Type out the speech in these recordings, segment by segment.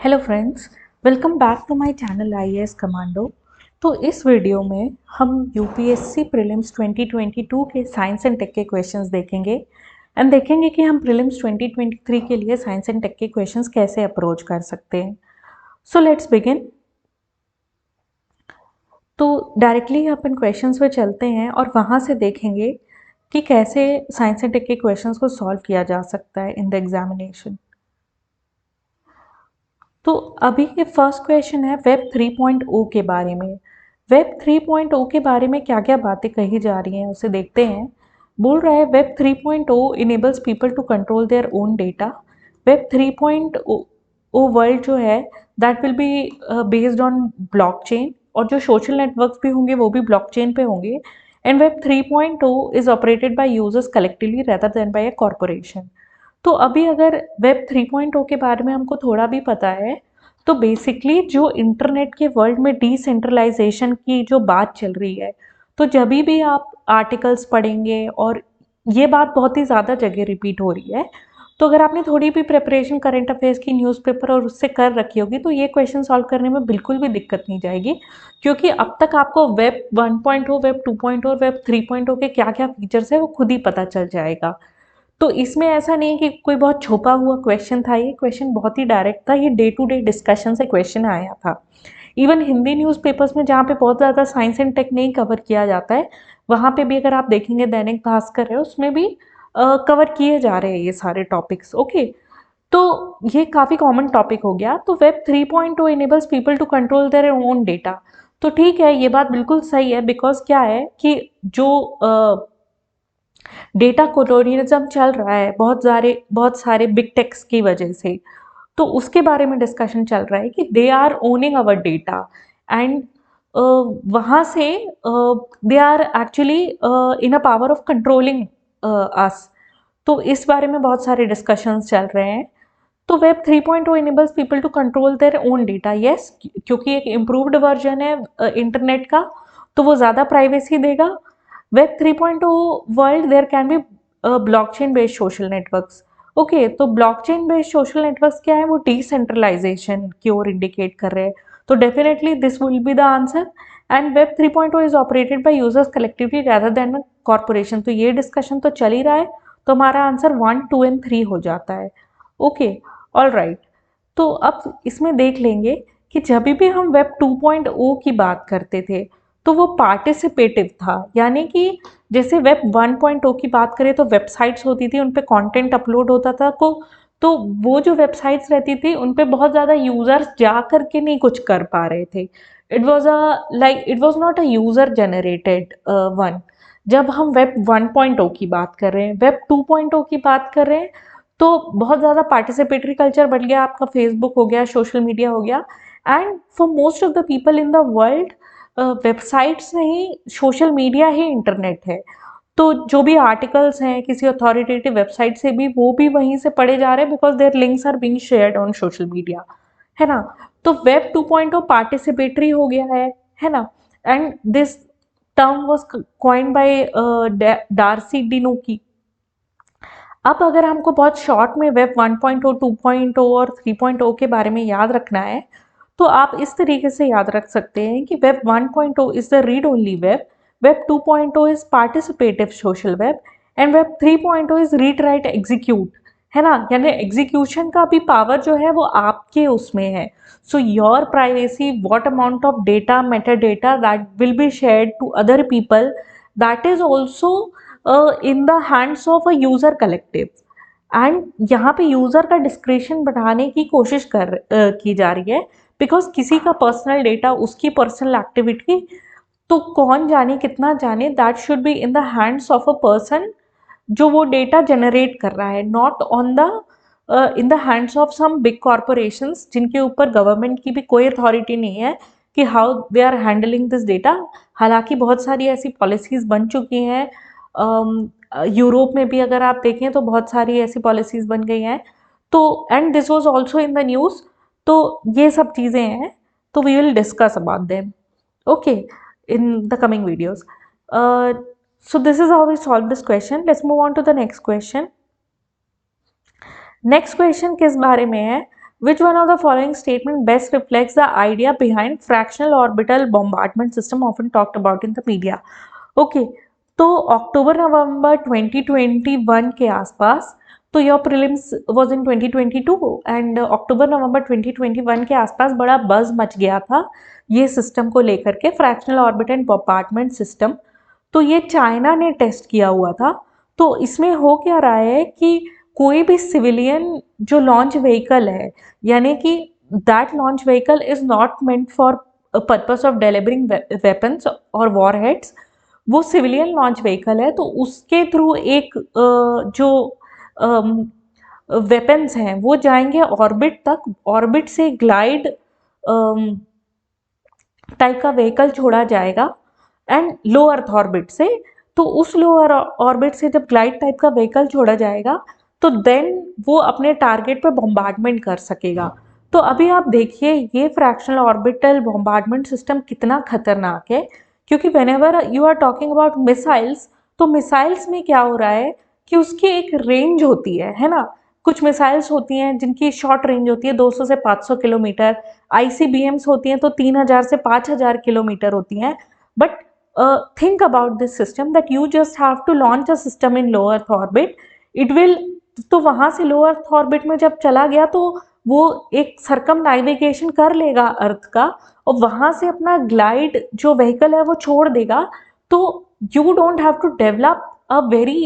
Hello friends, welcome back to my channel IAS commando. तो इस वीडियो में हम यूपीएससी प्रीलिम्स 2022 के साइंस एंड टेक के क्वेश्चंस देखेंगे एंड देखेंगे कि हम प्रीलिम्स 2023 के लिए साइंस एंड टेक के क्वेश्चंस कैसे अप्रोच कर सकते हैं। So let's begin. तो डायरेक्टली अपन क्वेश्चंस पे चलते हैं और वहाँ से देखेंगे कि कैसे साइंस एंड टेक के क्वेश्चंस को सॉल्व किया जा सकता है इन द एग्जामिनेशन। तो अभी के फर्स्ट क्वेश्चन है वेब 3.0 के बारे में। वेब 3.0 के बारे में क्या क्या बातें कही जा रही हैं उसे देखते हैं। बोल रहा है web 3.0 enables people to control their own data. Web 3.0 world जो है that will be based on blockchain, और जो सोशल नेटवर्क्स भी होंगे वो भी ब्लॉकचेन पे होंगे। And web 3.0 is operated by users collectively rather than by a corporation. तो अभी अगर वेब 3.0 के बारे में हमको थोड़ा भी पता है, तो बेसिकली जो इंटरनेट के वर्ल्ड में डिसेंट्रलाइजेशन की जो बात चल रही है, तो जब भी आप आर्टिकल्स पढ़ेंगे, और ये बात बहुत ही ज़्यादा जगह रिपीट हो रही है, तो अगर आपने थोड़ी भी प्रिपरेशन करंट अफेयर्स की न्यूज़पेपर और उससे कर रखी होगी तो ये क्वेश्चन सॉल्व करने में बिल्कुल भी दिक्कत नहीं जाएगी, क्योंकि अब तक आपको वेब 1.0, वेब 2.0 और वेब 3.0 के क्या क्या फीचर्स है वो खुद ही पता चल जाएगा। तो इसमें ऐसा नहीं कि कोई बहुत छुपा हुआ क्वेश्चन था, ये क्वेश्चन बहुत ही डायरेक्ट था, ये डे टू डे डिस्कशन से क्वेश्चन आया था। इवन हिंदी न्यूज़पेपर्स में जहाँ पे बहुत ज़्यादा साइंस एंड टेक नहीं कवर किया जाता है, वहाँ पे भी अगर आप देखेंगे दैनिक भास्कर है उसमें भी कवर किए जा रहे हैं ये सारे टॉपिक्स। ओके, तो ये काफ़ी कॉमन टॉपिक हो गया। तो web 3.0 enables people to control their own data. तो ठीक है, ये बात बिल्कुल सही है, बिकॉज क्या है कि जो डेटा कोलोनियलिज्म चल रहा है बहुत सारे बिग टेक्स की वजह से, तो उसके बारे में डिस्कशन चल रहा है कि they are owning our data. And वहाँ से they are actually in a power of controlling us. तो इस बारे में बहुत सारे डिस्कशंस चल रहे हैं। तो web 3.0 enables people to control their own data, yes, क्योंकि एक इम्प्रूव्ड वर्जन है इंटरनेट का, तो वो ज़्यादा प्राइवेसी देगा। Web 3.0 world there can be blockchain based social networks. Okay, तो ब्लॉकचेन बेस्ड सोशल नेटवर्क्स क्या है, वो डिसेंट्रलाइजेशन की ओर इंडिकेट कर रहे हैं। तो definitely this will be the answer. And web 3.0 is operated by users collectively rather than a corporation. तो ये डिस्कशन तो चल ही रहा है, तो हमारा आंसर 1, 2 एंड 3 हो जाता है। Okay, all right. तो अब इसमें देख लेंगे कि जब भी हम वेब 2.0 की बात करते थे तो वो पार्टिसिपेटिव था, यानी कि जैसे वेब 1.0 की बात करें तो वेबसाइट्स होती थी, उन पे कंटेंट अपलोड होता था, तो वो जो वेबसाइट्स रहती थी उन पे बहुत ज़्यादा यूज़र्स जा करके नहीं कुछ कर पा रहे थे। It was not a user generated one. जब हम वेब 1.0 की बात कर रहे हैं, वेब 2.0 की बात कर रहे हैं, तो बहुत ज़्यादा पार्टिसिपेटरी कल्चर बढ़ गया, आपका फेसबुक हो गया, सोशल मीडिया हो गया। And for most of the people in the world websites नहीं, सोशल मीडिया ही इंटरनेट है। तो जो भी आर्टिकल्स हैं किसी अथॉरिटेटिव वेबसाइट से भी, वो भी वहीं से पढ़े जा रहे हैं, because their links are being shared on social media, है ना। तो वेब 2.0 पार्टिसिपेटरी हो गया है ना। And this term was coined by Darcy DiNucci. अब अगर हमको बहुत शॉर्ट में वेब 1.0, 2.0 और 3.0 के बारे में याद रखना है, तो आप इस तरीके से याद रख सकते हैं कि web 1.0 is the read only web, web 2.0 is participative social web, and web 3.0 is read write execute, है ना। यानी एग्जीक्यूशन का भी पावर जो है वो आपके उसमें है। So your privacy, what amount of data, meta data that will be shared to other people, that is also in the hands of a user collective. And यहाँ पे यूजर का डिस्क्रिप्शन बढ़ाने की कोशिश की जा रही है, बिकॉज किसी का पर्सनल डेटा, उसकी पर्सनल एक्टिविटी, तो कौन जाने कितना जाने, that should be in the hands of a person जो वो डेटा जनरेट कर रहा है, not on the in the hands of some big corporations, जिनके ऊपर गवर्नमेंट की भी कोई अथॉरिटी नहीं है कि how they are handling this data. हालांकि बहुत सारी ऐसी पॉलिसीज बन चुकी हैं, यूरोप में भी अगर आप देखें तो बहुत सारी ऐसी पॉलिसीज बन गई हैं। तो and this was also in the news. तो ये सब चीज़ें हैं, तो we will discuss about them, okay, in the coming videos. So this is how we solve this question. Let's move on to the next question. Next question किस बारे में है, Which one of the following statement best reflects the idea behind fractional orbital bombardment system often talked about in the media? Okay, तो अक्टूबर November 2021 के आसपास, तो your prelims was in 2022 and October November 2021 के आसपास बड़ा बज मच गया था ये सिस्टम को लेकर के, फ्रैक्शनल ऑर्बिटल बॉम्बार्डमेंट सिस्टम। तो ये चाइना ने टेस्ट किया हुआ था। तो इसमें हो क्या रहा है कि कोई भी सिविलियन जो लॉन्च व्हीकल है, यानी कि that launch vehicle is not meant for purpose of delivering weapons और वॉरहेड्स, वो सिविलियन लॉन्च व्हीकल है, तो उसके थ्रू एक जो वेपन्स हैं वो जाएंगे ऑर्बिट तक, ऑर्बिट से ग्लाइड टाइप का व्हीकल छोड़ा जाएगा एंड लो अर्थ ऑर्बिट से। तो उस लोअर ऑर्बिट से जब ग्लाइड टाइप का व्हीकल छोड़ा जाएगा तो देन वो अपने टारगेट पे बॉम्बार्डमेंट कर सकेगा। तो अभी आप देखिए ये फ्रैक्शनल ऑर्बिटल बॉम्बार्डमेंट सिस्टम कितना खतरनाक है, क्योंकि whenever you are talking about missiles, तो मिसाइल्स में क्या हो रहा है कि उसकी एक रेंज होती है ना। कुछ मिसाइल्स होती हैं जिनकी शॉर्ट रेंज होती है 200 से 500 किलोमीटर, आईसीबीएम्स होती हैं तो 3000 से 5000 किलोमीटर होती हैं। But think about this system that you just have to launch a system in low earth orbit, it will, तो वहां से लो अर्थ ऑर्बिट में जब चला गया तो वो एक सरकम नेविगेशन कर लेगा अर्थ का, और वहां से अपना ग्लाइड जो व्हीकल है वो छोड़ देगा। तो you don't have to develop a very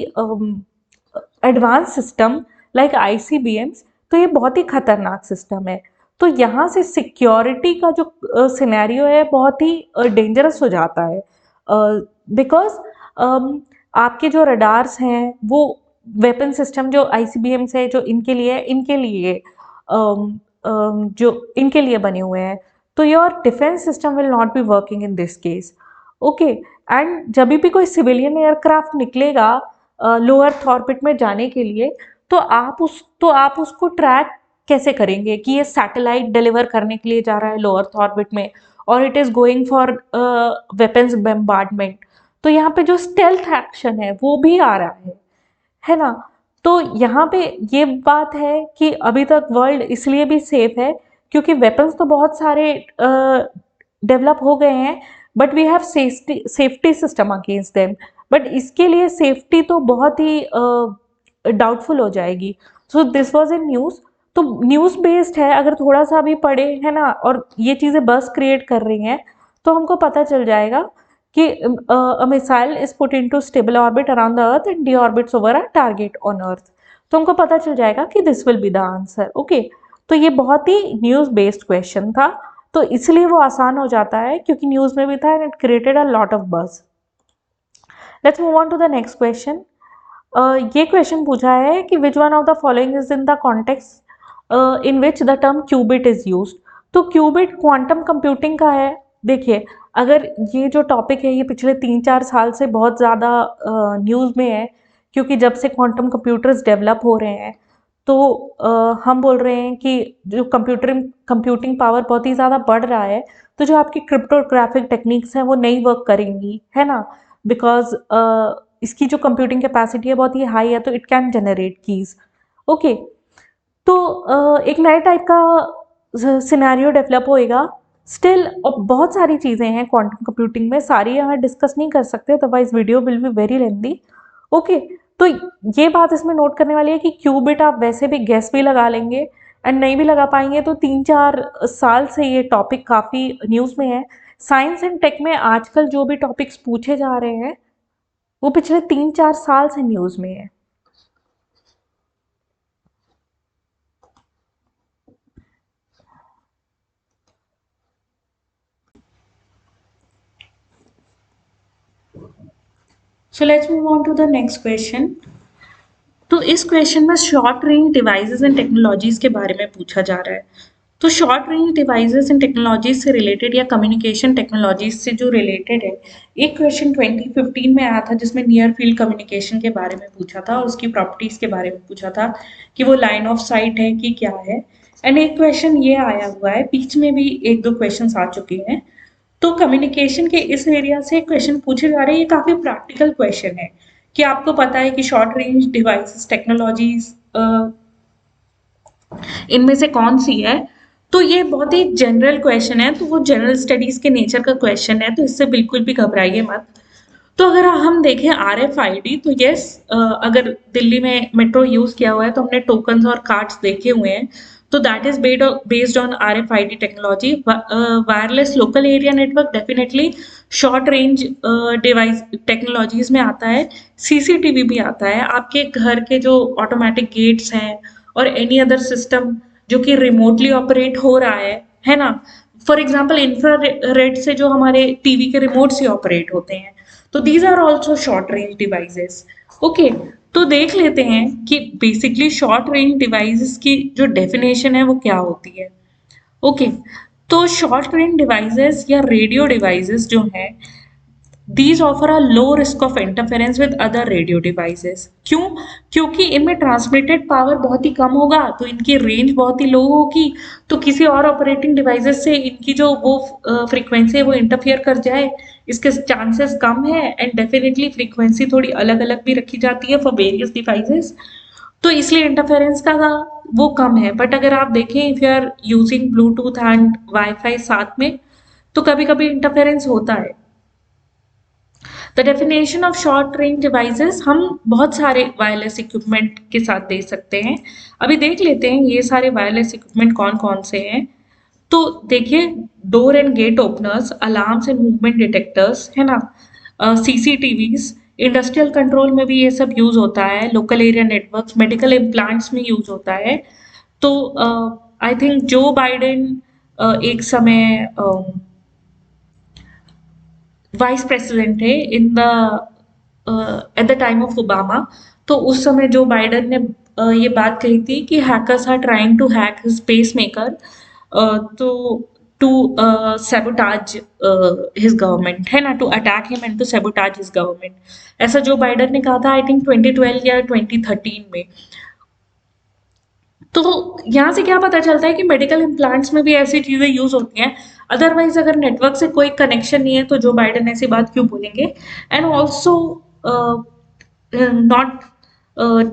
advance system like ICBMs. तो ये बहुत ही खतरनाक सिस्टम है। तो यहाँ से सिक्योरिटी का जो सिनेरियो है बहुत ही डेंजरस हो जाता है, बिकॉज आपके जो रडार्स हैं वो वेपन सिस्टम जो आईसीबीएम्स है जो इनके लिए जो इनके लिए बने हुए हैं, तो your defence system will not be working in this case. Okay, and जब भी कोई सिविलियन एयरक्राफ्ट निकलेगा लो अर्थ ऑर्बिट में जाने के लिए, तो आप उसको ट्रैक कैसे करेंगे कि ये सैटेलाइट डिलीवर करने के लिए जा रहा है लो अर्थ ऑर्बिट में और it is going for weapons bombardment. तो यहाँ पे जो स्टेल्थ एक्शन है वो भी आ रहा है ना। तो यहाँ पे ये बात है कि अभी तक वर्ल्ड इसलिए भी सेफ है क्योंकि वेपन्स तो बहुत सारे डेवलप हो गए हैं, but we have safety system against them. But इसके लिए सेफ्टी तो बहुत ही डाउटफुल हो जाएगी। So this was in news. तो न्यूज़ बेस्ड है, अगर थोड़ा सा भी पढ़े है ना और ये चीज़ें बस क्रिएट कर रही हैं तो हमको पता चल जाएगा कि a missile is put into stable orbit around the earth and deorbits over a target on earth। तो हमको पता चल जाएगा कि this will be the answer. Okay, तो ये बहुत ही न्यूज़ बेस्ड क्वेश्चन था, तो इसलिए वो आसान हो जाता है क्योंकि न्यूज़ में भी था and it created a lot of buzz. Let's move on to the next question. ये क्वेश्चन पूछा है कि which one of the following is in the context in which the term qubit is used. तो qubit quantum computing का है। देखिए, अगर ये जो टॉपिक है ये पिछले 3-4 साल से बहुत ज़्यादा न्यूज़ में है, क्योंकि जब से क्वांटम कंप्यूटर्स डेवलप हो रहे हैं तो हम बोल रहे हैं कि जो कंप्यूटिंग पावर बहुत ही ज़्यादा बढ़ रहा है, तो जो आपकी क्रिप्टोग्राफिक टेक्निक्स हैं वो नहीं वर्क करेंगी, है ना। बिकॉज इसकी जो कंप्यूटिंग कैपेसिटी है बहुत ही हाई है, तो it can generate keys. Okay, तो एक नए टाइप का सिनेरियो डेवलप होएगा। स्टिल बहुत सारी चीज़ें हैं क्वांटम कंप्यूटिंग में, सारी यहाँ डिस्कस नहीं कर सकते, otherwise video will be very lengthy. Okay, तो ये बात इसमें नोट करने वाली है कि क्यूबिट आप वैसे भी गैस भी लगा लेंगे एंड नहीं भी लगा पाएंगे। तो 3-4 साल से ये टॉपिक काफ़ी न्यूज़ में है। साइंस एंड टेक में आजकल जो भी टॉपिक्स पूछे जा रहे हैं वो पिछले 3-4 साल से न्यूज़ में है। So let's move on to the next question. तो इस क्वेश्चन में short range devices and technologies के बारे में पूछा जा रहा है। तो short range devices and technologies से रिलेटेड या कम्युनिकेशन टेक्नोलॉजीज से जो रिलेटेड है, एक क्वेश्चन 2015 में आया था जिसमें नियर फील्ड कम्युनिकेशन के बारे में पूछा था और उसकी प्रॉपर्टीज के बारे में पूछा था कि वो लाइन ऑफ साइट है कि क्या है। एंड एक क्वेश्चन ये आया हुआ है, बीच में भी 1-2 क्वेश्चन आ चुके हैं। तो कम्युनिकेशन के इस एरिया से क्वेश्चन पूछे जा रहे हैं, ये काफी प्रैक्टिकल क्वेश्चन है कि आपको पता है कि शॉर्ट रेंज डिवाइसेस टेक्नोलॉजीज इनमें से कौन सी है? तो ये बहुत ही जनरल क्वेश्चन है, तो वो जनरल स्टडीज के नेचर का क्वेश्चन है, तो इससे बिल्कुल भी घबराइए मत। तो अगर हम देखें RFID, तो यस, अगर दिल्ली में मेट्रो यूज किया हुआ है तो हमने टोकन्स और कार्ड्स देखे हुए हैं, तो that is based on RFID technology. Wireless local area network definitely short range device technologies में आता है। CCTV भी आता है, आपके घर के जो ऑटोमेटिक गेट्स हैं और एनी अदर सिस्टम जो कि रिमोटली ऑपरेट हो रहा है ना। फॉर एग्जाम्पल इंफ्रारेड से जो हमारे टीवी के रिमोट से ऑपरेट होते हैं, तो these are also short range devices. Okay, तो देख लेते हैं कि बेसिकली शॉर्ट रेंज डिवाइसेस की जो डेफिनेशन है वो क्या होती है। ओके, तो शॉर्ट रेंज डिवाइसेस या रेडियो डिवाइसेस जो हैं, These offer a low risk of interference with other radio devices. क्यों? क्योंकि इनमें ट्रांसमिटेड पावर बहुत ही कम होगा, तो इनकी रेंज बहुत ही लो होगी, तो किसी और ऑपरेटिंग डिवाइसेस से इनकी जो वो फ्रीक्वेंसी है वो इंटरफियर कर जाए, इसके चांसेस कम है। एंड डेफिनेटली फ्रीक्वेंसी थोड़ी अलग अलग भी रखी जाती है फॉर वेरियस डिवाइसेस, तो इसलिए इंटरफेरेंस का वो कम है। बट अगर आप देखें, if you are using bluetooth and wifi साथ में, तो कभी कभी इंटरफेरेंस होता है। The definition of short range devices हम बहुत सारे वायरलेस इक्विपमेंट के साथ दे सकते हैं। अभी देख लेते हैं ये सारे वायरलेस इक्विपमेंट कौन कौन से हैं। तो देखिए, door and gate openers, alarms and movement detectors, है ना, CCTVs, इंडस्ट्रियल कंट्रोल में भी ये सब यूज होता है, local area networks, medical implants में यूज होता है। तो आई थिंक जो बाइडेन एक समय वाइस प्रेसिडेंट थे in the at the time of Obama, तो उस समय जो बाइडन ने ये बात कही थी कि hackers are trying to hack his pacemaker, तो टू सेबोटाज हिज गवर्नमेंट, है ना, to attack him and to sabotage his government. ऐसा जो बाइडन ने कहा था आई थिंक 2012 या 2013 में। तो यहाँ से क्या पता चलता है कि मेडिकल इम्प्लांट्स में भी ऐसी चीजें यूज होती हैं। अदरवाइज अगर नेटवर्क से कोई कनेक्शन नहीं है तो जो बाइडन ऐसी बात क्यों बोलेंगे? And also not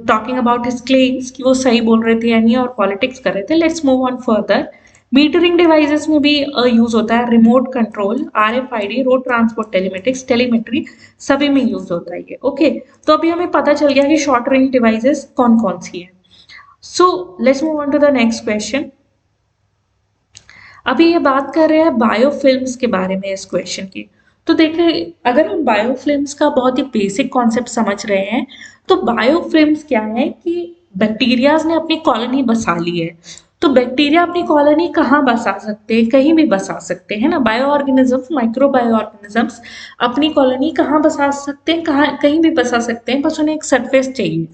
talking about his claims कि वो सही बोल रहे थे या नहीं और पॉलिटिक्स कर रहे थे। Let's move on further. Metering devices में भी यूज होता है, remote control, RFID, road transport telematics, telemetry, सभी में यूज होता है ये। ओके, तो अभी हमें पता चल गया कि शॉर्ट रेंज डिवाइसेस कौन कौन सी है। So let's move on to the next question. अभी ये बात कर रहे हैं बायोफिल्म्स के बारे में इस क्वेश्चन की। तो देखिए, अगर हम बायोफिल्म्स का बहुत ही बेसिक कॉन्सेप्ट समझ रहे हैं, तो बायोफिल्म्स क्या है कि बैक्टीरियाज ने अपनी कॉलोनी बसा ली है। तो बैक्टीरिया अपनी कॉलोनी कहाँ बसा सकते हैं? कहीं भी बसा सकते हैं ना। Bio organisms, micro bio organisms अपनी कॉलोनी कहाँ बसा सकते हैं? कहाँ, कहीं भी बसा सकते हैं, बस उन्हें एक सरफेस चाहिए।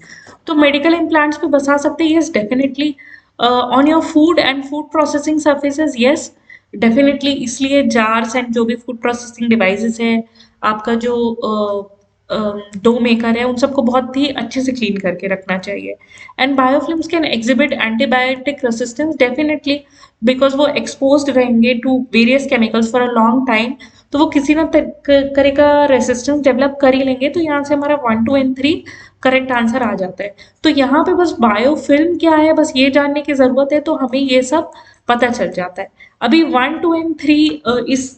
तो मेडिकल इम्प्लांट्स पे बसा सकते हैं, yes definitely. On your food and food processing surfaces, yes definitely. इसलिए जार्स एंड जो भी फूड प्रोसेसिंग डिवाइसेस है, आपका जो डो मेकर है, उन सबको बहुत ही अच्छे से क्लीन करके रखना चाहिए। And biofilms can exhibit antibiotic resistance, definitely, because वो एक्सपोज्ड रहेंगे to various chemicals for a long time, तो वो किसी ना तरह का रेसिस्टेंस डेवलप कर ही लेंगे। तो यहाँ से हमारा 1, 2 एंड 3 करेक्ट आंसर आ जाता है। तो यहाँ पे बस बायोफिल्म क्या है बस ये जानने की जरूरत है, तो हमें ये सब पता चल जाता है। अभी 1, 2 एंड 3 इस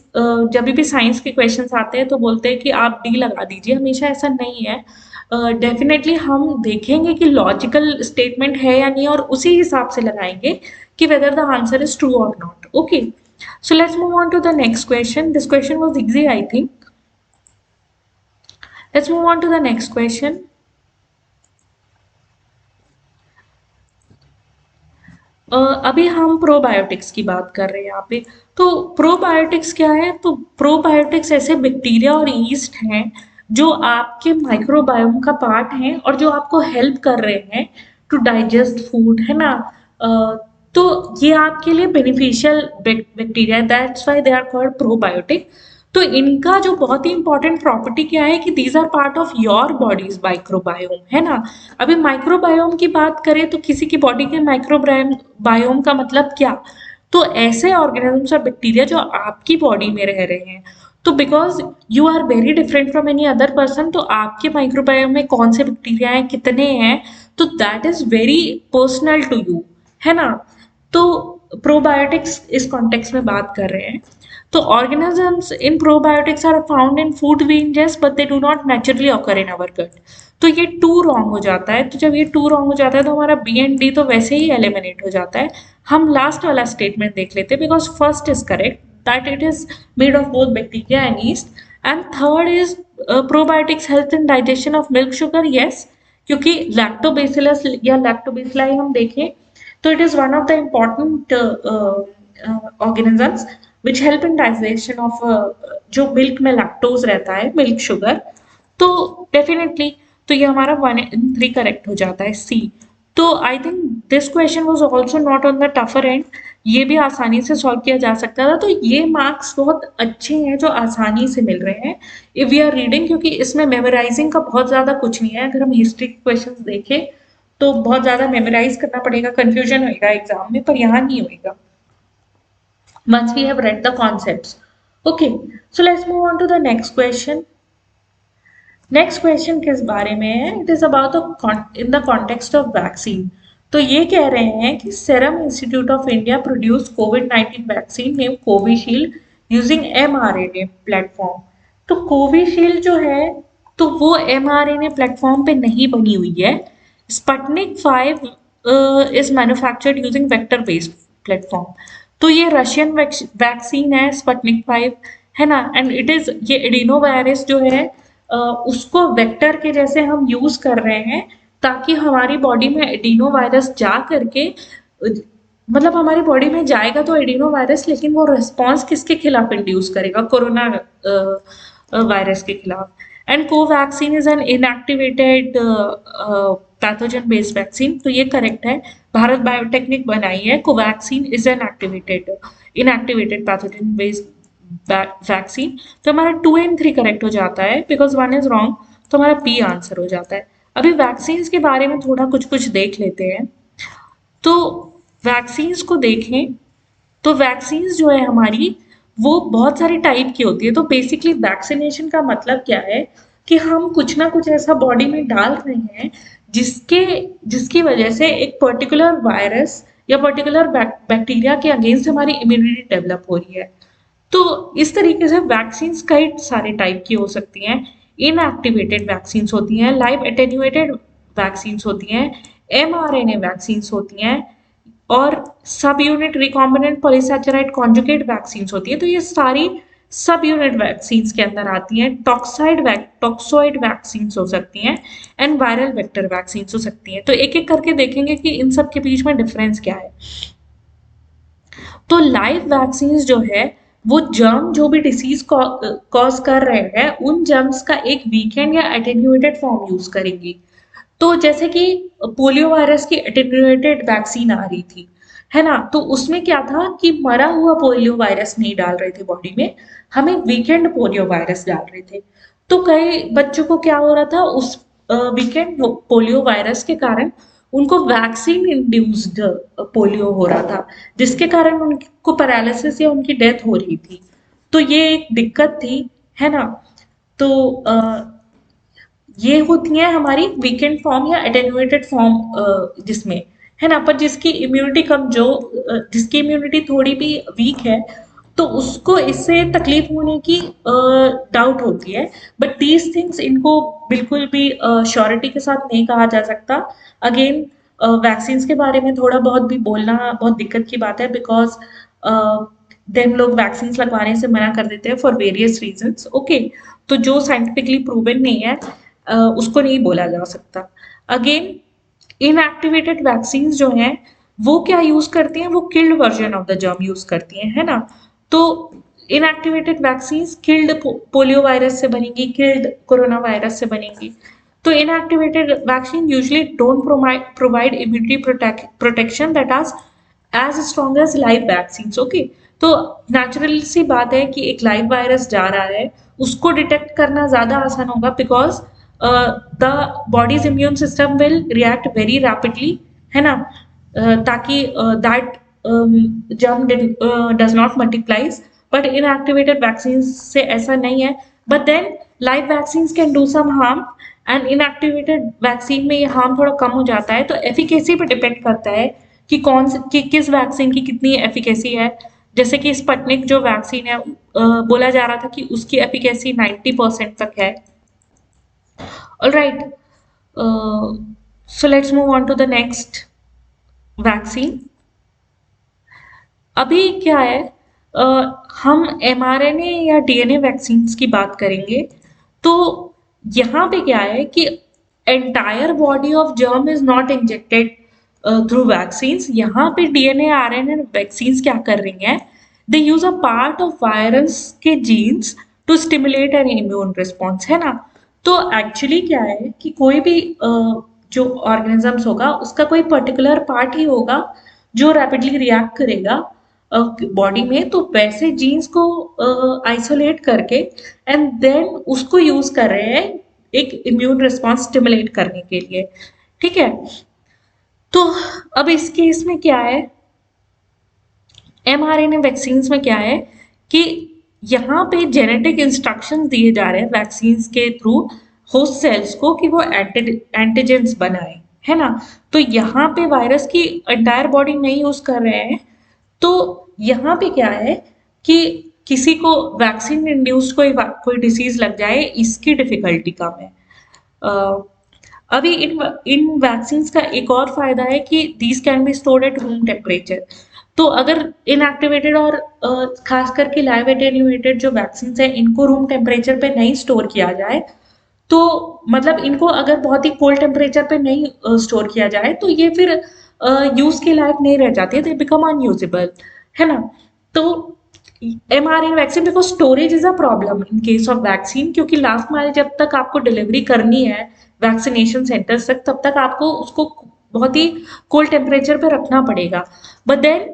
जब भी साइंस के क्वेश्चंस आते हैं तो बोलते हैं कि आप डी लगा दीजिए, हमेशा ऐसा नहीं है। डेफिनेटली हम देखेंगे कि लॉजिकल स्टेटमेंट है या नहीं, और उसी हिसाब से लगाएंगे कि whether the answer is true और not. Okay, so let's move on to the next question. This question was easy, I think. Let's move on to the next question. अभी हम प्रोबायोटिक्स की बात कर रहे हैं यहाँ पे। तो प्रोबायोटिक्स क्या है? तो प्रोबायोटिक्स ऐसे बैक्टीरिया और ईस्ट हैं जो आपके माइक्रोबायोम का पार्ट हैं और जो आपको हेल्प कर रहे हैं टू डाइजेस्ट फूड, है ना। तो ये आपके लिए बेनिफिशियल बैक्टीरिया है, that's why they are called probiotic. तो इनका जो बहुत ही इंपॉर्टेंट प्रॉपर्टी क्या है कि these are part of your body's microbiome, है ना। अभी माइक्रोबायोम की बात करें तो किसी की बॉडी के माइक्रोबायोम का मतलब क्या? तो ऐसे ऑर्गेनिजम्स और बैक्टीरिया जो आपकी बॉडी में रह रहे हैं। तो because you are very different from any other person, तो आपके माइक्रोबायोम में कौन से बैक्टीरिया हैं, कितने हैं, तो that is very personal to you, है ना? तो प्रोबायोटिक्स इस कॉन्टेक्स्ट में बात कर रहे हैं। तो organisms in probiotics are found in food we ingest but they do not naturally occur in our gut. तो ये टू रॉन्ग हो जाता है। तो जब ये टू रॉन्ग हो जाता है तो हमारा बी एंड डी तो वैसे ही एलिमिनेट हो जाता है। हम लास्ट वाला स्टेटमेंट देख लेते हैं because first is correct that it is made of both bacteria and east, and third is probiotics health and digestion of milk sugar. Yes, क्योंकि लैक्टोबैसिलस या लैक्टोबैसिलाई हम देखें तो it is one of the important organisms which help in digestion of जो milk में lactose रहता है, milk sugar. तो डेफिनेटली तो ये हमारा 1 in 3 करेक्ट हो जाता है, सी। तो I think this question was also not on the tougher and, ये भी आसानी से सॉल्व किया जा सकता था। तो ये मार्क्स बहुत अच्छे हैं जो आसानी से मिल रहे हैं इफ वी आर रीडिंग, क्योंकि इसमें मेमोराइजिंग का बहुत ज्यादा कुछ नहीं है। अगर हम हिस्ट्री के क्वेश्चंस देखें तो बहुत ज्यादा मेमोराइज करना पड़ेगा, कंफ्यूजन होगा एग्जाम में, पर यहाँ नहीं होगा once we have read the concepts. Okay, so let's move on to the next question. Next question किस बारे में है? It is about in the context of vaccine. तो ये कह रहे हैं कि serum institute of India produce covid vaccine name Covishield using mRNA platform. तो कोविशील्ड जो है तो वो mRNA प्लेटफॉर्म पे नहीं बनी हुई है। Sputnik 5 is manufactured using vector based platform. तो ये रशियन वैक्सीन है स्पुतनिक 5, है ना? एंड इट इज ये एडिनो वायरस जो है उसको वेक्टर के जैसे हम यूज कर रहे हैं ताकि हमारी बॉडी में एडिनो वायरस जा करके, मतलब हमारी बॉडी में जाएगा तो एडिनो वायरस, लेकिन वो रिस्पॉन्स किसके खिलाफ इंड्यूस करेगा? कोरोना वायरस के खिलाफ। And Covaxin is an inactivated pathogen based vaccine. तो ये करेक्ट है, भारत बायोटेक्निक बनाई है। Covaxin is an inactivated pathogen based vaccine. तो हमारा 2 and 3 करेक्ट हो जाता है बिकॉज 1 इज रॉन्ग, तो हमारा बी आंसर हो जाता है। अभी वैक्सीन के बारे में थोड़ा कुछ देख लेते हैं। तो वैक्सीन को देखें तो वैक्सीन जो है हमारी वो बहुत सारी टाइप की होती है। तो बेसिकली वैक्सीनेशन का मतलब क्या है कि हम कुछ ना कुछ ऐसा बॉडी में डाल रहे हैं जिसकी वजह से एक पर्टिकुलर वायरस या पर्टिकुलर बैक्टीरिया के अगेंस्ट हमारी इम्यूनिटी डेवलप हो रही है। तो इस तरीके से वैक्सीन कई सारे टाइप की हो सकती हैं। इनएक्टिवेटेड वैक्सीन होती हैं, लाइव एटेन्यूएटेड वैक्सीन होती हैं, mRNA वैक्सीन होती हैं, और sub unit recombinant polysaccharide conjugate vaccine होती है। तो ये सारी सब यूनिट वैक्सीन के अंदर आती हैं। टॉक्सोइड वैक्सीन हो सकती हैं एंड वायरल वेक्टर वैक्सीन हो सकती हैं। तो एक एक करके देखेंगे कि इन सब के बीच में डिफरेंस क्या है। तो लाइव वैक्सीन जो है वो जर्म जो भी डिसीज कॉज कर रहे हैं उन जर्म्स का एक वीकेंड या एटेन्यूएटेड फॉर्म यूज करेंगी। तो जैसे कि पोलियो वायरस की एटेन्यूएटेड वैक्सीन आ रही थी, है ना? तो उसमें क्या था कि मरा हुआ पोलियो वायरस नहीं डाल रहे थे बॉडी में, हमें वीकेंड पोलियो वायरस डाल रहे थे। तो कई बच्चों को क्या हो रहा था, उस वीकेंड पोलियो वायरस के कारण उनको वैक्सीन इंड्यूस्ड पोलियो हो रहा था, जिसके कारण उनको पैरालिसिस या उनकी डेथ हो रही थी। तो ये एक दिक्कत थी, है ना? तो ये होती है हमारी वीकेंड फॉर्म या एटेन्यूएटेड फॉर्म जिसमें, है ना? पर जिसकी इम्यूनिटी जिसकी इम्यूनिटी थोड़ी भी वीक है तो उसको इससे तकलीफ होने की डाउट होती है। बट दीज थिंग्स इनको बिल्कुल भी श्योरिटी के साथ नहीं कहा जा सकता। अगेन वैक्सीन के बारे में थोड़ा बहुत भी बोलना बहुत दिक्कत की बात है बिकॉज देन लोग वैक्सीन लगवाने से मना कर देते हैं फॉर वेरियस रीजंस। ओके, तो जो साइंटिफिकली प्रूवन नहीं है उसको नहीं बोला जा सकता। अगेन इनएक्टिवेटेड वैक्सीन जो हैं वो क्या यूज करती हैं? वो killed version of the germ use करती हैं, है ना? तो inactivated vaccine killed polio virus से बनेंगी, किल्ड कोरोना वायरस से बनेंगी। तो inactivated vaccine usually don't provide immunity protection that are as strong as live vaccine. Okay, तो नेचुरल सी बात है कि एक लाइव वायरस जा रहा है उसको डिटेक्ट करना ज्यादा आसान होगा because the bodies immune system will react very rapidly, है ना? ताकि that germ does not multiplies, but inactivated vaccines से ऐसा नहीं है। But then live vaccines can do some harm and inactivated vaccine में ये harm थोड़ा कम हो जाता है। तो efficacy पे डिपेंड करता है कि किस वैक्सीन की कितनी एफिकेसी है। जैसे कि स्पुतनिक जो वैक्सीन है बोला जा रहा था कि उसकी एफिकेसी 90% तक है। Alright, so let's move on to the next vaccine. अभी क्या है, अ, हम एमआरएनए या डीएनए वैक्सीन्स की बात करेंगे। तो यहाँ पे क्या है कि entire body of germ is not injected through vaccines. यहाँ पे डीएनए आरएनए वैक्सीन्स क्या कर रही हैं, they use a part of virus के genes to stimulate an immune response, है ना। तो एक्चुअली क्या है कि कोई भी जो ऑर्गेनिजम्स होगा उसका कोई पर्टिकुलर पार्ट ही होगा जो रैपिडली रिएक्ट करेगा बॉडी में। तो वैसे जीन्स को आइसोलेट करके एंड देन उसको यूज कर रहे हैं एक इम्यून रिस्पॉन्स स्टिमुलेट करने के लिए, ठीक है। तो अब इस केस में क्या है, एमआरएनए वैक्सीन्स में क्या है कि यहाँ पे जेनेटिक इंस्ट्रक्शंस दिए जा रहे हैं वैक्सीन्स के थ्रू होस्ट सेल्स को कि वो एंटीजेंस बनाए, है ना। तो यहाँ पे वायरस की एंटायर बॉडी नहीं यूज कर रहे हैं। तो यहाँ पे क्या है कि किसी को वैक्सीन इंड्यूस्ड कोई डिसीज लग जाए, इसकी डिफिकल्टी कम है। अभी इन वैक्सीन्स का एक और फायदा है कि these can be stored at room temperature. तो अगर इनएक्टिवेटेड और खास करके लाइव एटेन्यूएटेड जो वैक्सीन्स है इनको रूम टेम्परेचर पे नहीं स्टोर किया जाए, तो मतलब इनको अगर बहुत ही कोल्ड टेम्परेचर पे नहीं स्टोर किया जाए तो ये फिर यूज के लायक नहीं रह जाते, दे बिकम अनयूजेबल, है ना। तो mRNA vaccine, because storage is a problem in case of vaccine, क्योंकि लास्ट माइल जब तक आपको डिलीवरी करनी है वैक्सीनेशन सेंटर्स तक तब तक आपको उसको बहुत ही कोल्ड टेम्परेचर पे रखना पड़ेगा। बट देन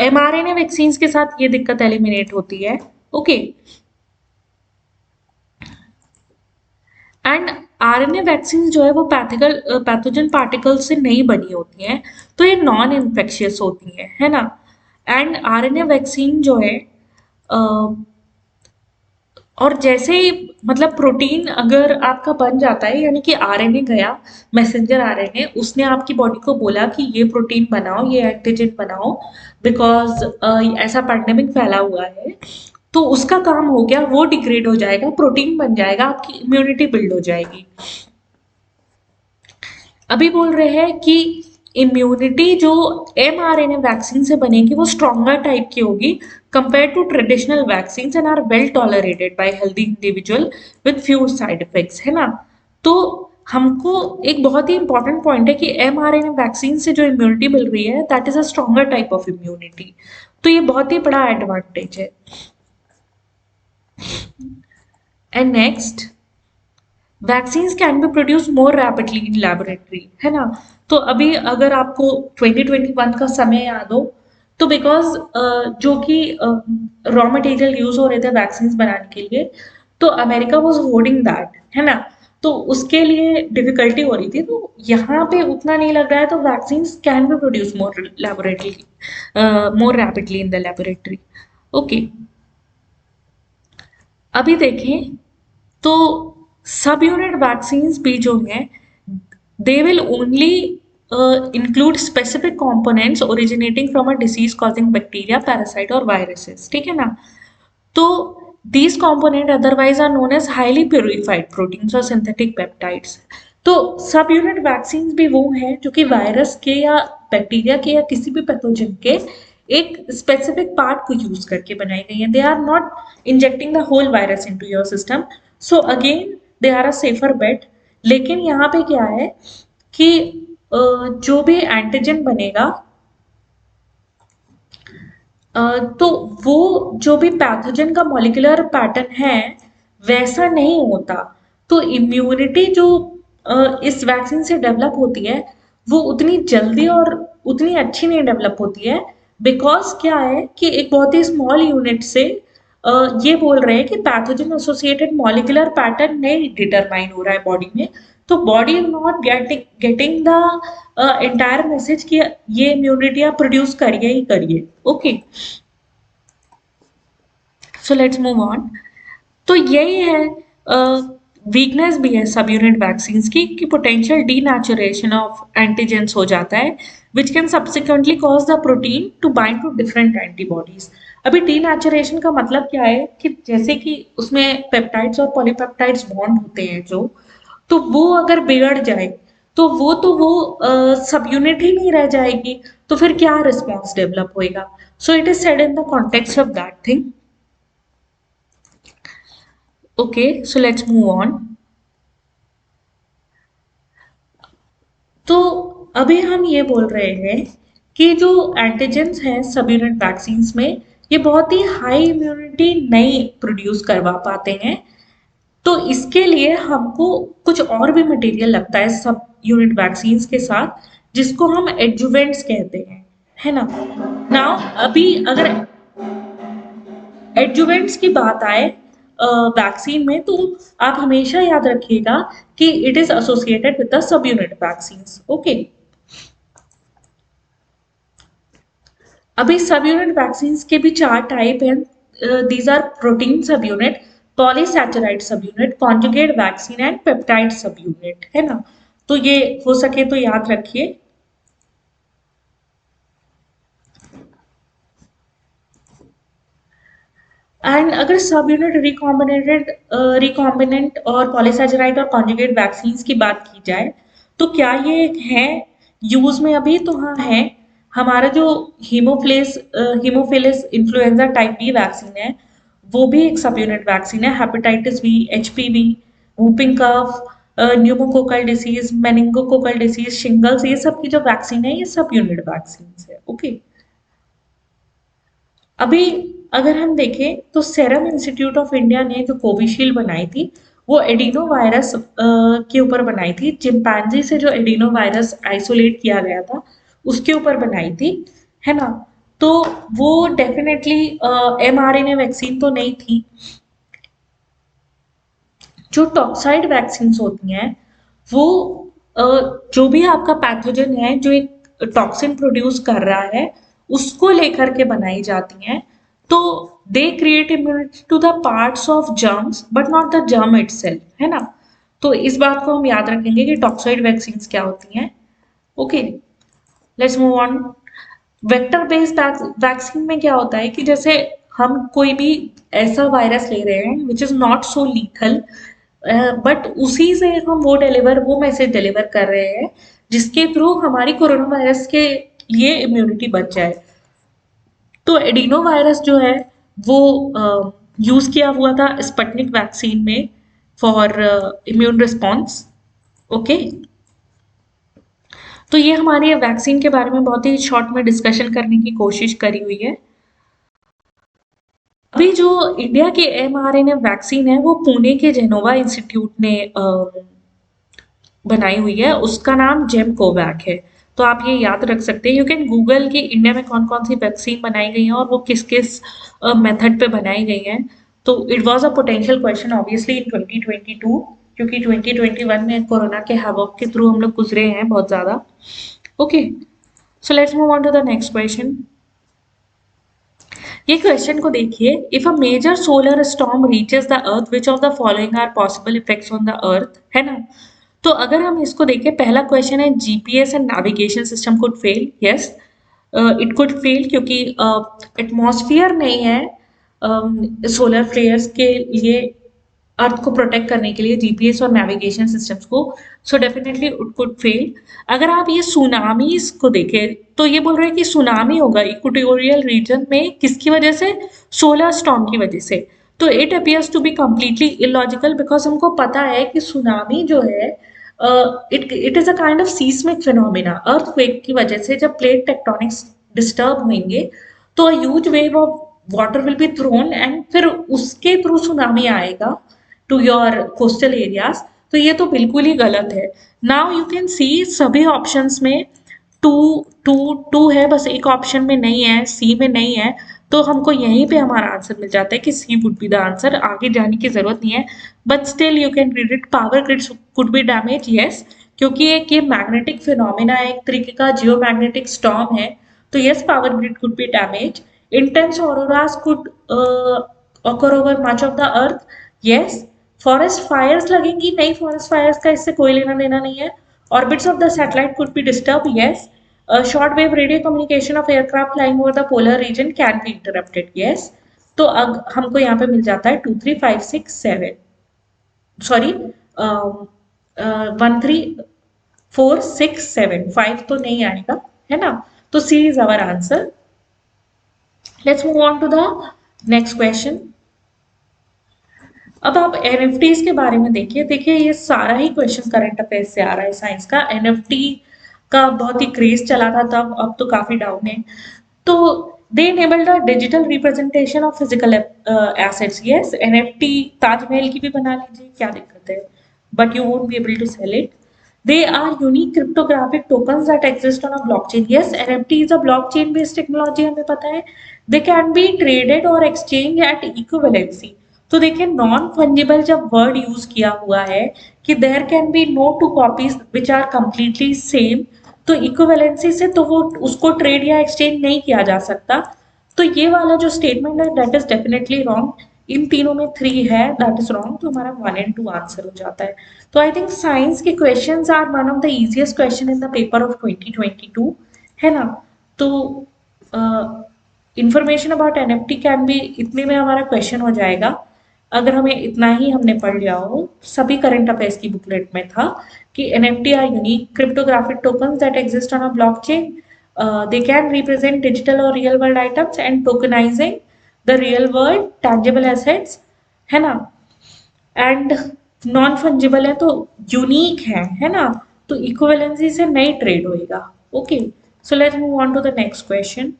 mRNA वैक्सीन के साथ ये दिक्कत एलिमिनेट होती है, ओके। एंड आरएनए वैक्सीन जो है वो पैथोजन पार्टिकल से नहीं बनी होती हैं, तो ये नॉन इन्फेक्शियस होती हैं, है ना। एंड आरएनए वैक्सीन जो है और जैसे ही मतलब प्रोटीन अगर आपका बन जाता है, यानी कि आरएनए गया, मैसेंजर आरएनए, उसने आपकी बॉडी को बोला कि ये प्रोटीन बनाओ, ये एंटीजन बनाओ, बिकॉज ऐसा पैंडेमिक फैला हुआ है। तो उसका काम हो गया, वो डिग्रेड हो जाएगा, प्रोटीन बन जाएगा, आपकी इम्यूनिटी बिल्ड हो जाएगी। अभी बोल रहे हैं कि इम्यूनिटी जो mRNA वैक्सीन से बनेगी वो स्ट्रॉन्गर टाइप की होगी compare to traditional vaccine and are well tolerated by healthy individual with few side effects, है ना। तो हमको एक बहुत ही इंपॉर्टेंट पॉइंट है कि mRNA वैक्सीन से जो इम्यूनिटी मिल रही है that is a stronger type of immunity. तो ये बहुत ही बड़ा एडवांटेज है। And next, vaccines can be produce more rapidly in laboratory, है ना। तो अभी अगर आपको 2021 का समय याद हो, तो बिकॉज जो कि रॉ मटेरियल यूज हो रहे थे वैक्सीन्स बनाने के लिए, तो अमेरिका वाज होल्डिंग दैट, है ना। तो उसके लिए डिफिकल्टी हो रही थी, तो यहाँ पे उतना नहीं लग रहा है, तो vaccines can be produce more rapidly in the laboratory, okay. अभी देखें तो सब यूनिट वैक्सीन्स भी जो हैं they will only include specific components originating from a disease causing bacteria, parasite और viruses, ठीक है ना। तो these component otherwise are known as highly purified proteins और synthetic peptides। तो सब यूनिट वैक्सीन भी वो हैं जो कि वायरस के या बैक्टीरिया के या किसी भी पैथोजन के एक स्पेसिफिक पार्ट को यूज करके बनाई गई हैं। They are not injecting the whole virus into your system, so again they are a safer bet. लेकिन यहाँ पे क्या है कि जो भी एंटीजन बनेगा तो वो जो भी पैथोजन का मॉलिक्यूलर पैटर्न है वैसा नहीं होता। तो इम्यूनिटी जो इस वैक्सीन से डेवलप होती है वो उतनी जल्दी और उतनी अच्छी नहीं डेवलप होती है, बिकॉज क्या है कि एक बहुत ही स्मॉल यूनिट से ये बोल रहे हैं कि पैथोजन एसोसिएटेड मॉलिक्यूलर पैटर्न नहीं डिटरमाइन हो रहा है बॉडी में। तो body is not getting the entire message कि ये इम्यूनिटी आप प्रोड्यूस करिए ही करिए, okay. So let's move on. तो यही है वीकनेस भी है सब यूनिट वैक्सीन की कि पोटेंशियल डीनेचुरेशन ऑफ एंटीजेंस हो जाता है which can subsequently cause the protein to bind to different antibodies. अभी डीनेचुरेशन का मतलब क्या है कि जैसे कि उसमें पेप्टाइड्स और पॉलीपेप्टाइड्स बॉन्ड होते हैं जो, तो वो अगर बिगड़ जाए तो वो सब यूनिट ही नहीं रह जाएगी, तो फिर क्या रिस्पॉन्स डेवलप होएगा। So it is said in the context of that thing. Okay, so let's move on. तो अभी हम ये बोल रहे हैं कि जो एंटीजेंस हैं सब यूनिट वैक्सीन में, ये बहुत ही हाई इम्यूनिटी नहीं प्रोड्यूस करवा पाते हैं। तो इसके लिए हमको कुछ और भी मटेरियल लगता है सब यूनिट वैक्सीन के साथ, जिसको हम एडजुवेंट्स कहते हैं, है ना। नाउ अभी अगर एडजुवेंट्स की बात आए वैक्सीन में, तो आप हमेशा याद रखिएगा कि it is associated with the sub unit vaccine. Okay, अभी सब यूनिट वैक्सीन के भी चार टाइप हैं। These are protein sub unit, polysaccharide sub unit, conjugate vaccine and peptide sub unit, है ना। तो ये हो सके तो याद रखिए। एंड अगर सब यूनिट रिकॉम्बिनेंट और पॉलीसैचराइड और कॉन्जुगेट वैक्सीन की बात की जाए, तो क्या ये है यूज में अभी? तो हाँ है। हमारा जो haemophilus influenza type B vaccine है, वो भी एक सब यूनिट वैक्सीन है। Hepatitis B, HPV, whooping cough, pneumococcal disease, meningococcal disease, shingles, ये सब की जो वैक्सीन है ये सब यूनिट वैक्सीन है। ओके, अभी अगर हम देखें तो सेरम इंस्टीट्यूट ऑफ इंडिया ने जो कोविशील्ड बनाई थी, वो एडिनो वायरस के ऊपर बनाई थी। चिंपैंजी से जो एडिनो वायरस आइसोलेट किया गया था उसके ऊपर बनाई थी, है ना। तो वो डेफिनेटली mRNA वैक्सीन तो नहीं थी। जो टॉक्साइड वैक्सीन होती हैं वो अ, जो भी आपका पैथोजन है जो एक टॉक्सिन प्रोड्यूस कर रहा है उसको लेकर के बनाई जाती हैं। तो they create immunity to the parts of germs but not the germ itself, है ना। तो इस बात को हम याद रखेंगे कि टॉक्साइड वैक्सीन क्या होती हैं। Okay, let's move on. Vector based vaccine में क्या होता है कि जैसे हम कोई भी ऐसा वायरस ले रहे हैं which is not so lethal, but उसी से हम वो मैसेज डिलीवर कर रहे हैं जिसके थ्रू हमारी कोरोना वायरस के लिए इम्यूनिटी बच जाए। तो एडिनो वायरस जो है वो यूज किया हुआ था स्पटनिक वैक्सीन में फॉर इम्यून रिस्पॉन्स। ओके, तो ये हमारी वैक्सीन के बारे में बहुत ही शॉर्ट में डिस्कशन करने की कोशिश करी हुई है। अभी जो इंडिया की mRNA वैक्सीन है वो पुणे के जेनोवा इंस्टीट्यूट ने बनाई हुई है, उसका नाम जेम कोवैक है। तो आप ये याद रख सकते हैं। यू कैन गूगल कि इंडिया में कौन कौन सी वैक्सीन बनाई गई हैं और वो किस किस मेथड पे बनाई गई हैं। तो it was a potential question obviously in 2022, क्योंकि 2021 में कोरोना के हैवॉक के थ्रू हम लोग गुजरे हैं बहुत ज़्यादा। Okay, so let's move on to the next question. ये क्वेश्चन को देखिए, if a major solar storm reaches the earth which of the following are possible effects on the earth, है ना। तो अगर हम इसको देखें, पहला क्वेश्चन है GPS and navigation system could fail. Yes, it could fail क्योंकि एटमॉस्फेयर नहीं है सोलर फ्लेयर्स के लिए, अर्थ को प्रोटेक्ट करने के लिए जीपीएस और नेविगेशन सिस्टम्स को। So definitely it could fail. अगर आप ये सुनामीज को देखें तो ये बोल रहे हैं कि सुनामी होगा इक्वेटोरियल रीजन में, किसकी वजह से? सोलर स्टॉर्म की वजह से। तो it appears to be completely illogical, because हमको पता है कि सुनामी जो है it is a kind of seismic phenomena. Earthquake की वजह से जब प्लेट टेक्टोनिक्स डिस्टर्ब होंगे तो huge wave of water will be thrown and फिर उसके थ्रू सुनामी आएगा टू योर कोस्टल एरियाज। तो ये तो बिल्कुल ही गलत है। नाउ यू कैन सी सभी ऑप्शंस में टू टू टू है, बस एक ऑप्शन में नहीं है, सी में नहीं है। तो हमको यहीं पे हमारा आंसर मिल जाता है कि सी वुड बी द आंसर। आगे जाने की जरूरत नहीं है, but still you can read it. Power grids could be damage, yes, क्योंकि एक ये मैग्नेटिक फिनोमिना है, एक तरीके का जियोमैग्नेटिक स्टॉर्म है। तो yes, power grid could be damage. Intense auroras could occur over much of the earth, yes. Forest fires लगेंगी नहीं, फॉरेस्ट फायर्स का इससे कोई लेना देना नहीं है। Orbits of the satellite could be disturb, yes. Short wave radio communication of aircraft flying over the polar region can be interrupted, yes. तो अब हमको यहाँ पे मिल जाता है 2 3 5 6 7, सॉरी 1 3 4 6 7, 5 तो नहीं आएगा, है ना। तो C is our answer. Let's move on to the next question. अब आप एनएफटीज के बारे में देखिए। देखिए ये सारा ही क्वेश्चन करंट अफेयर्स से आ रहा है साइंस का। एनएफटी का बहुत ही क्रेज चला था तब, अब तो काफी डाउन है। तो दे enabled a digital representation of physical assets, yes। NFT Taj Mahal की भी बना लीजिए, क्या दिक्कत है, but you won't be able to sell it। They are unique cryptographic tokens that exist on a blockchain, yes। NFT is a blockchain based technology, हमें पता है। They can be traded or exchanged at equivalency। तो देखिए non fungible जब word use किया हुआ है कि there can be no two copies which are completely same, तो इक्विवेलेंसी से तो वो उसको ट्रेड या एक्सचेंज नहीं किया जा सकता। तो ये वाला जो स्टेटमेंट है दैट इज डेफिनेटली रॉन्ग। इन तीनों में 3 है, दैट इज रॉन्ग। तो हमारा 1 and 2 आंसर हो जाता है। तो आई थिंक साइंस के questions are one of the easiest question in the paper of 2022, है ना। तो information about NFT can be, इतने में हमारा क्वेश्चन हो जाएगा अगर हमें इतना ही हमने पढ़ लिया हो। सभी करंट अफेयर्स की बुकलेट में था कि NFT are unique cryptographic tokens that exist on a blockchain. They can represent digital और real world items and tokenising the real world tangible assets, है ना। एंड नॉन फंजिबल है तो यूनिक है ना। तो इक्विवेलेंसी से नहीं ट्रेड होएगा। Okay, so let's move on to the next question.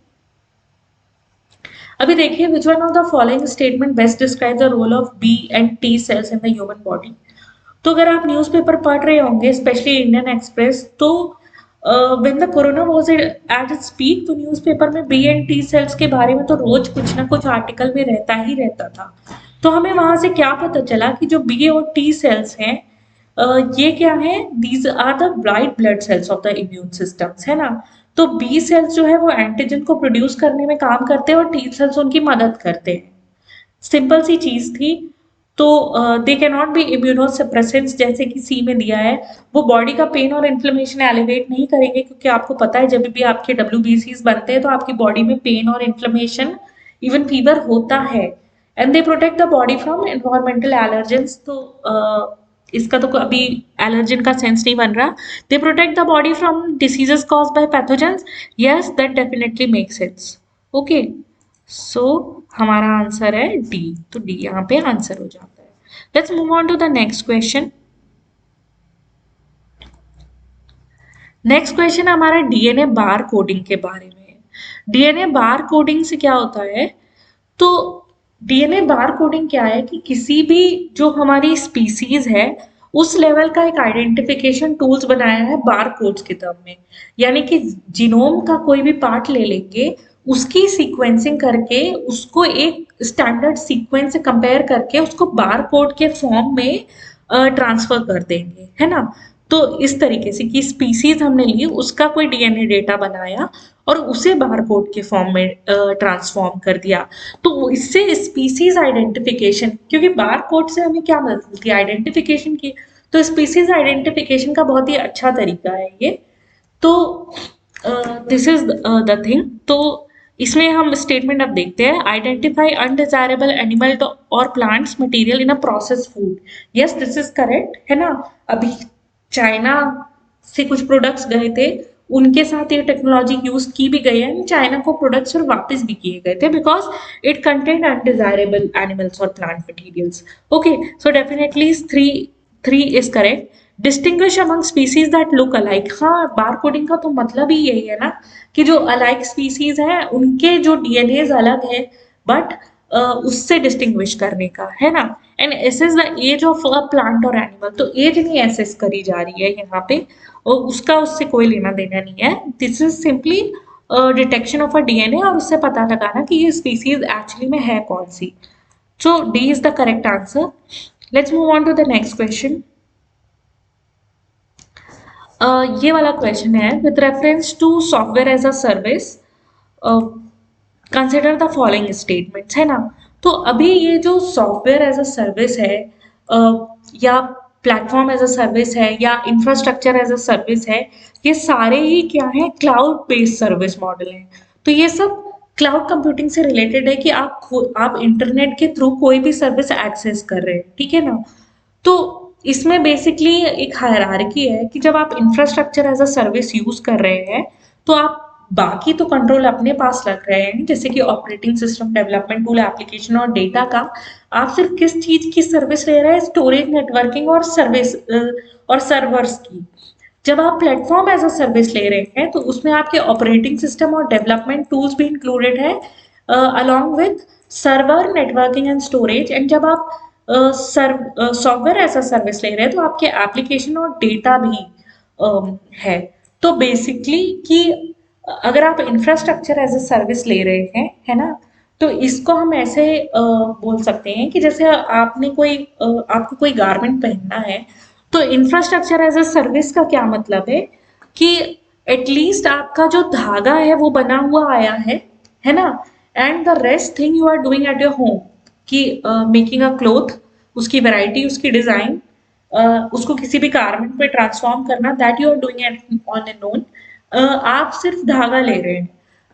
अभी देखिए which one of the following statement best describe the role of B and T cells in the human body. तो अगर आप न्यूज़पेपर पढ़ रहे होंगे स्पेशली इंडियन एक्सप्रेस, तो when the corona was at its peak, तो न्यूज़पेपर में B and T cells के बारे में तो रोज कुछ ना कुछ आर्टिकल में रहता ही रहता था। तो हमें वहां से क्या पता चला कि जो बी और टी सेल्स हैं ये क्या है, these are the white blood cells of the immune systems, है ना। तो बी सेल्स जो है वो एंटीजन को प्रोड्यूस करने में काम करते हैं और टी सेल्स उनकी मदद करते हैं। सिंपल सी चीज थी। तो they can not be immunosuppressants, जैसे कि सी में दिया है। वो बॉडी का पेन और इन्फ्लेमेशन एलिवेट नहीं करेंगे, क्योंकि आपको पता है जब भी आपके WBCs बनते हैं तो आपकी बॉडी में पेन और इन्फ्लेमेशन, इवन फीवर होता है। And they protect the body from environmental allergens. तो इसका तो अभी एलर्जन का सेंस नहीं बन रहा। They protect the body from diseases cause by pathogens, yes that definitely make sense. Okay, so हमारा आंसर है डी। तो डी यहाँ पे आंसर हो जाता है। Let's move on to the next question. Next question हमारा डीएनए बार कोडिंग के बारे में है। डीएनए बार कोडिंग से क्या होता है, तो डीएनए बार कोडिंग क्या है कि किसी भी जो हमारी स्पीसीज है उस लेवल का एक आइडेंटिफिकेशन टूल्स बनाया है बार कोड्स के टर्म में। यानी कि जीनोम का कोई भी पार्ट ले लेंगे, उसकी सीक्वेंसिंग करके उसको एक स्टैंडर्ड सीक्वेंस से कंपेयर करके उसको बार कोड के फॉर्म में ट्रांसफर कर देंगे, है ना। तो इस तरीके से कि स्पीसीज हमने ली, उसका कोई डीएनए डेटा बनाया और उसे बारकोड के फॉर्म में ट्रांसफॉर्म कर दिया। तो इससे स्पीसीज आइडेंटिफिकेशन, क्योंकि बारकोड से हमें क्या मदद मिलती है, आइडेंटिफिकेशन की। तो स्पीसीज आइडेंटिफिकेशन का बहुत ही अच्छा तरीका है ये। तो दिस इज द थिंग। तो इसमें हम स्टेटमेंट अब देखते हैं। आइडेंटिफाई अनडिजायरेबल एनिमल और plants material in a process food, yes this is correct, है ना। अभी चाइना से कुछ प्रोडक्ट्स गए थे, उनके साथ ये टेक्नोलॉजी यूज की भी गई है। चाइना को प्रोडक्ट्स फिर वापस भी किए गए थे because it contain undesirable animals और plant materials. Okay, so definitely three is correct. Distinguish among species that look alike, हाँ बार कोडिंग का तो मतलब ही यही है ना कि जो अलाइक स्पीसीज है उनके जो डीएनए अलग है, बट उससे डिस्टिंग्विश करने का, है ना। And assess the age of a plant और एनिमल, तो एज नहीं एसेस करी जा रही है यहाँ पे, और उसका उससे कोई लेना देना नहीं है। This is simply detection of a DNA और उससे पता लगाना कि ये स्पीसीज एक्चुअली में है कौन सी। So D is the correct answer. Let's move on to the next question. ये वाला क्वेश्चन है with reference to software as a service consider the following statements, है ना। तो अभी ये जो सॉफ्टवेयर एज अ सर्विस है, या प्लेटफॉर्म एज अ सर्विस है या इंफ्रास्ट्रक्चर एज अ सर्विस है, ये सारे ही क्या है, क्लाउड बेस्ड सर्विस मॉडल हैं। तो ये सब क्लाउड कंप्यूटिंग से रिलेटेड है कि आप इंटरनेट के थ्रू कोई भी सर्विस एक्सेस कर रहे हैं, ठीक है ना। तो इसमें बेसिकली एक हायरार्की है कि जब आप infrastructure as a service use कर रहे हैं तो आप बाकी तो कंट्रोल अपने पास रख रहे हैं, जैसे कि operating system, development tool, application और डेटा का। आप सिर्फ किस चीज की सर्विस ले रहे हैं, स्टोरेज, नेटवर्किंग और सर्विस और सर्वर्स की। जब आप प्लेटफॉर्म एज अ सर्विस ले रहे हैं तो उसमें आपके ऑपरेटिंग सिस्टम और डेवलपमेंट टूल्स भी इंक्लूडेड है along with server, networking and storage. And जब आप सॉफ्टवेयर एज अ सर्विस ले रहे हैं तो आपके एप्लीकेशन और डेटा भी है। तो बेसिकली कि अगर आप इंफ्रास्ट्रक्चर एज अ सर्विस ले रहे हैं, है ना, तो इसको हम ऐसे बोल सकते हैं कि जैसे आपको कोई गारमेंट पहनना है, तो इंफ्रास्ट्रक्चर एज अ सर्विस का क्या मतलब है कि एटलीस्ट आपका जो धागा है वो बना हुआ आया है ना, and the rest thing you are doing at your home, कि मेकिंग अ क्लोथ, उसकी वैरायटी, उसकी डिजाइन, उसको किसी भी गारमेंट पे ट्रांसफॉर्म करना, that you are doing at on an own. आप सिर्फ धागा ले रहे हैं।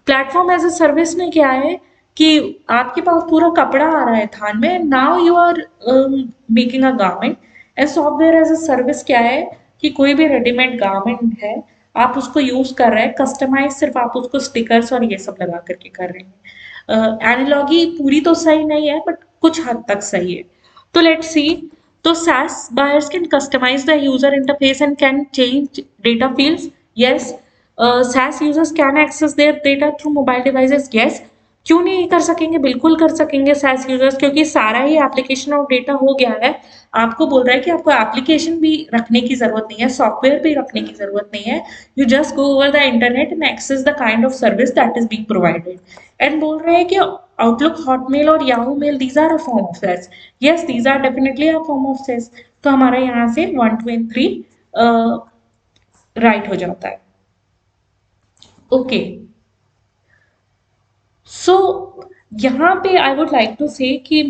प्लेटफॉर्म एज अ सर्विस में क्या है कि आपके पास पूरा कपड़ा आ रहा है थान में, now you are making a garment. And software as a service क्या है कि कोई भी रेडीमेड गारमेंट है, आप उसको यूज कर रहे हैं, कस्टमाइज सिर्फ आप उसको स्टिकर्स और ये सब लगा करके कर रहे हैं। एनालॉगी पूरी तो सही नहीं है, बट कुछ हद तक सही है। तो लेट्स सी। तो SaaS buyers can customize the user interface and can change data fields. Yes. SaaS users can access their data through mobile devices. Yes. क्यों नहीं कर सकेंगे, बिल्कुल कर सकेंगे SaaS यूजर्स, क्योंकि सारा ही एप्लीकेशन और डेटा हो गया है। आपको बोल रहा है कि आपको एप्लीकेशन भी रखने की जरूरत नहीं है, सॉफ्टवेयर भी रखने की जरूरत नहीं है। You just go over the internet and access the kind of service that is being provided. And बोल रहे हैं कि आउटलुक, हॉटमेल और Yahoo mail, these are a form of SaaS। Yes, these are definitely a form of SaaS। तो हमारा यहाँ से 1, 2 and 3 right हो जाता है। ओके, सो यहाँ पे आई वुड लाइक टू से कि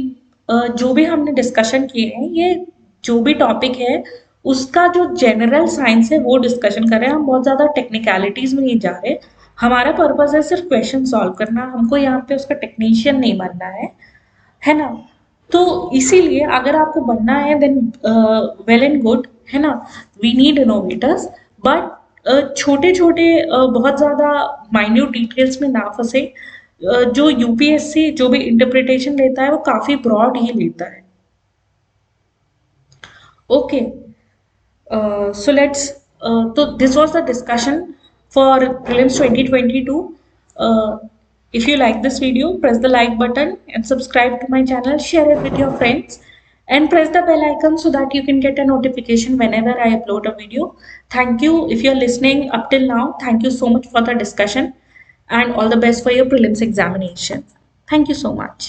जो भी हमने डिस्कशन किए हैं, ये जो भी टॉपिक है उसका जो जनरल साइंस है वो डिस्कशन कर रहे हैं। हम बहुत ज़्यादा टेक्निकलिटीज में नहीं जा रहे। हमारा पर्पस है सिर्फ क्वेश्चन सॉल्व करना, हमको यहाँ पे उसका टेक्नीशियन नहीं बनना है ना। तो इसीलिए अगर आपको बनना है देन वेल एंड गुड, है ना। वी नीड इनोवेटर्स, बट छोटे छोटे बहुत ज़्यादा माइन्यूट डिटेल्स में ना फंसे। जो यूपीएससी जो भी इंटरप्रिटेशन लेता है वो काफी ब्रॉड ही लेता है। Okay, so this was the discussion for prelims 2022. If you like this video, press the like button and subscribe to my channel, share it with your friends, and press the bell icon so that you can get a notification whenever I upload a video. Thank you if you're listening up till now. Thank you so much for the discussion, and all the best for your prelims examination. Thank you so much.